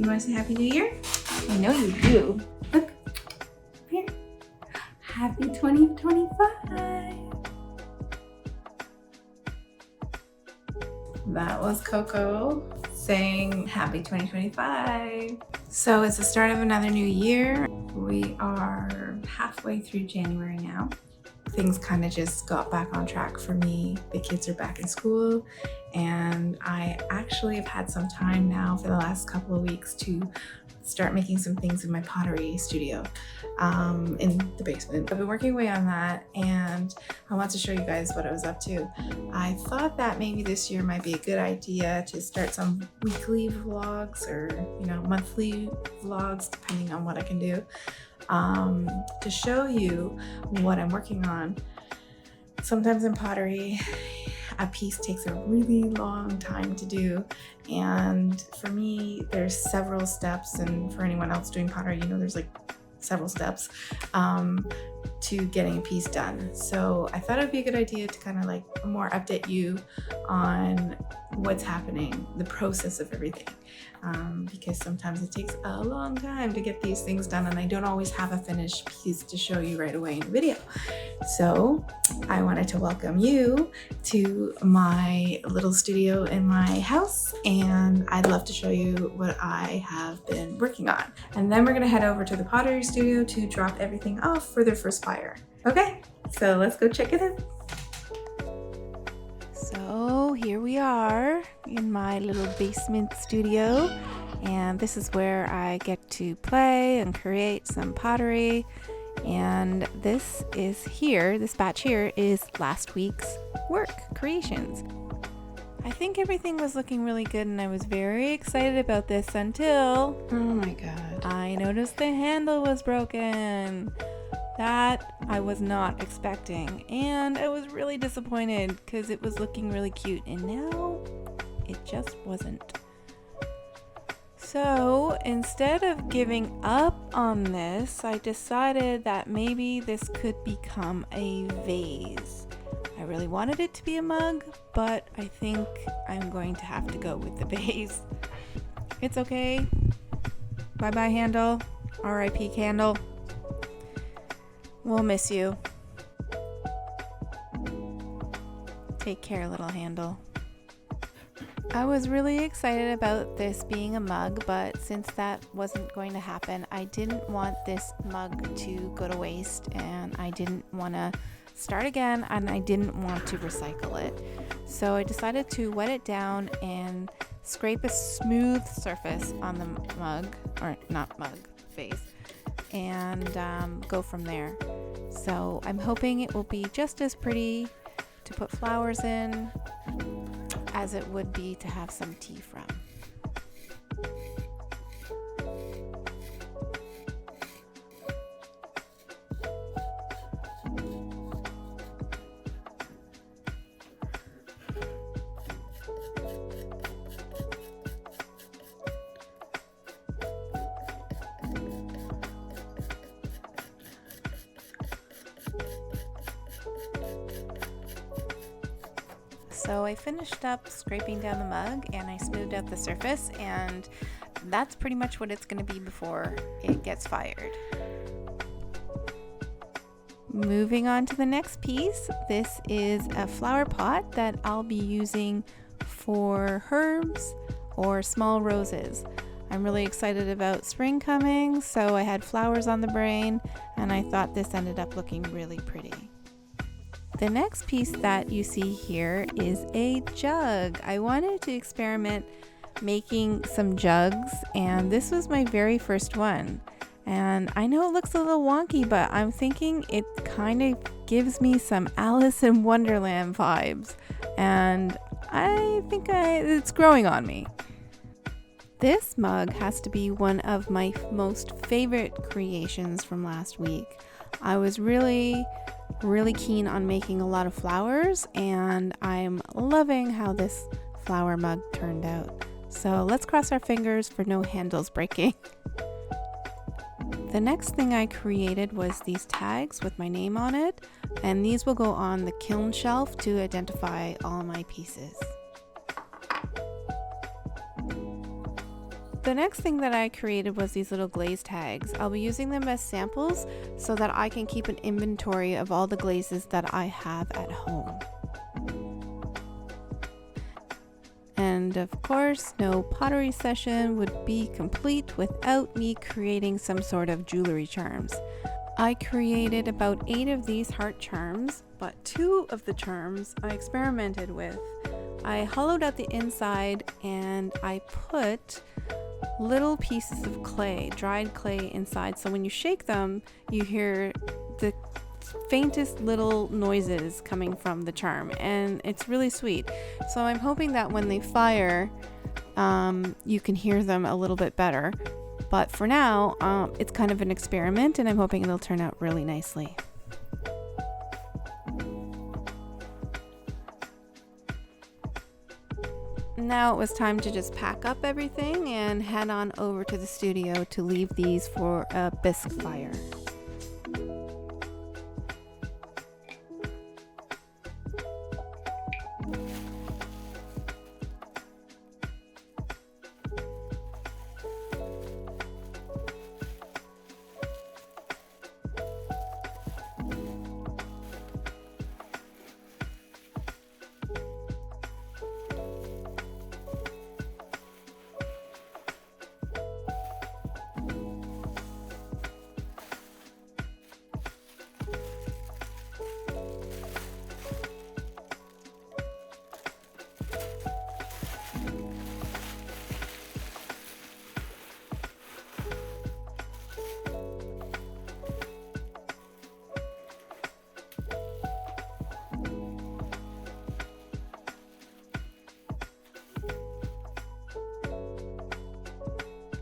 You want to say Happy New Year? I know you do. Look, here. Happy 2025. That was Coco saying Happy 2025. So it's the start of another new year. We are halfway through January now. Things kind of just got back on track for me. The kids are back in school, and I actually have had some time now for the last couple of weeks to start making some things in my pottery studio in the basement. I've been working away on that, and I want to show you guys what I was up to. I thought that maybe this year might be a good idea to start some weekly vlogs or monthly vlogs, depending on what I can do, to show you what I'm working on. Sometimes in pottery, a piece takes a really long time to do, and for me there's several steps, and for anyone else doing pottery, there's like several steps to getting a piece done. So I thought it'd be a good idea to kind of like more update you on what's happening, the process of everything, because sometimes it takes a long time to get these things done, and I don't always have a finished piece to show you right away in a video. So I wanted to welcome you to my little studio in my house, and I'd love to show you what I have been working on. And then we're gonna head over to the Pottery Studio to drop everything off for their first fire. Okay, so let's go check it out. So here we are in my little basement studio, and this is where I get to play and create some pottery. And this batch here is last week's work creations. I think everything was looking really good, and I was very excited about this until, oh my god, I noticed the handle was broken. That I was not expecting, and I was really disappointed because it was looking really cute, and now it just wasn't. So instead of giving up on this, I decided that maybe this could become a vase. I really wanted it to be a mug, but I think I'm going to have to go with the vase. It's okay. Bye-bye, handle. R.I.P. candle. We'll miss you. Take care, little handle. I was really excited about this being a mug, but since that wasn't going to happen, I didn't want this mug to go to waste, and I didn't want to start again, and I didn't want to recycle it. So I decided to wet it down and scrape a smooth surface on the mug, or not mug, vase, and go from there. So I'm hoping it will be just as pretty to put flowers in as it would be to have some tea from. So I finished up scraping down the mug, and I smoothed out the surface, and that's pretty much what it's going to be before it gets fired. Moving on to the next piece, this is a flower pot that I'll be using for herbs or small roses. I'm really excited about spring coming, so I had flowers on the brain, and I thought this ended up looking really pretty. The next piece that you see here is a jug. I wanted to experiment making some jugs, and this was my very first one. And I know it looks a little wonky, but I'm thinking it kind of gives me some Alice in Wonderland vibes, and I think it's growing on me. This mug has to be one of my most favorite creations from last week. I was really keen on making a lot of flowers, and I'm loving how this flower mug turned out. So let's cross our fingers for no handles breaking. The next thing I created was these tags with my name on it, and these will go on the kiln shelf to identify all my pieces. the next thing that I created was these little glaze tags. I'll be using them as samples so that I can keep an inventory of all the glazes that I have at home. And of course, no pottery session would be complete without me creating some sort of jewelry charms. I created about 8 of these heart charms, but 2 of the charms I experimented with. I hollowed out the inside and I put little pieces of clay, dried clay inside, so when you shake them, you hear the faintest little noises coming from the charm, and it's really sweet. So I'm hoping that when they fire, you can hear them a little bit better. But for now, it's kind of an experiment, and I'm hoping it'll turn out really nicely. Now it was time to just pack up everything and head on over to the studio to leave these for a bisque fire.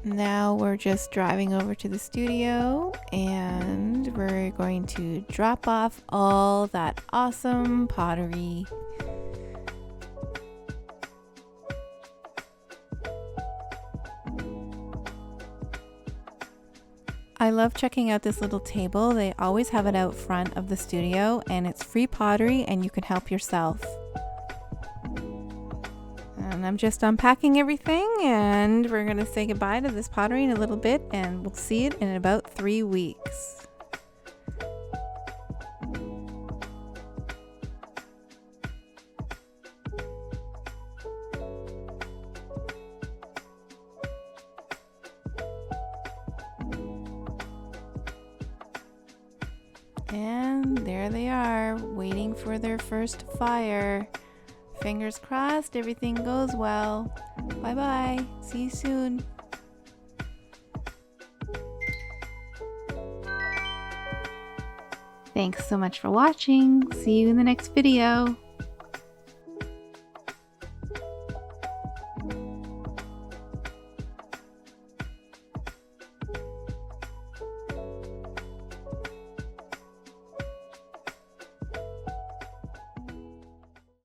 Now we're just driving over to the studio and we're going to drop off all that awesome pottery. I love checking out this little table. They always have it out front of the studio, and it's free pottery and you can help yourself. And I'm just unpacking everything, and we're going to say goodbye to this pottery in a little bit, and we'll see it in about 3 weeks. And there they are, waiting for their first fire. Fingers crossed everything goes well. Bye bye. See you soon. Thanks so much for watching. See you in the next video.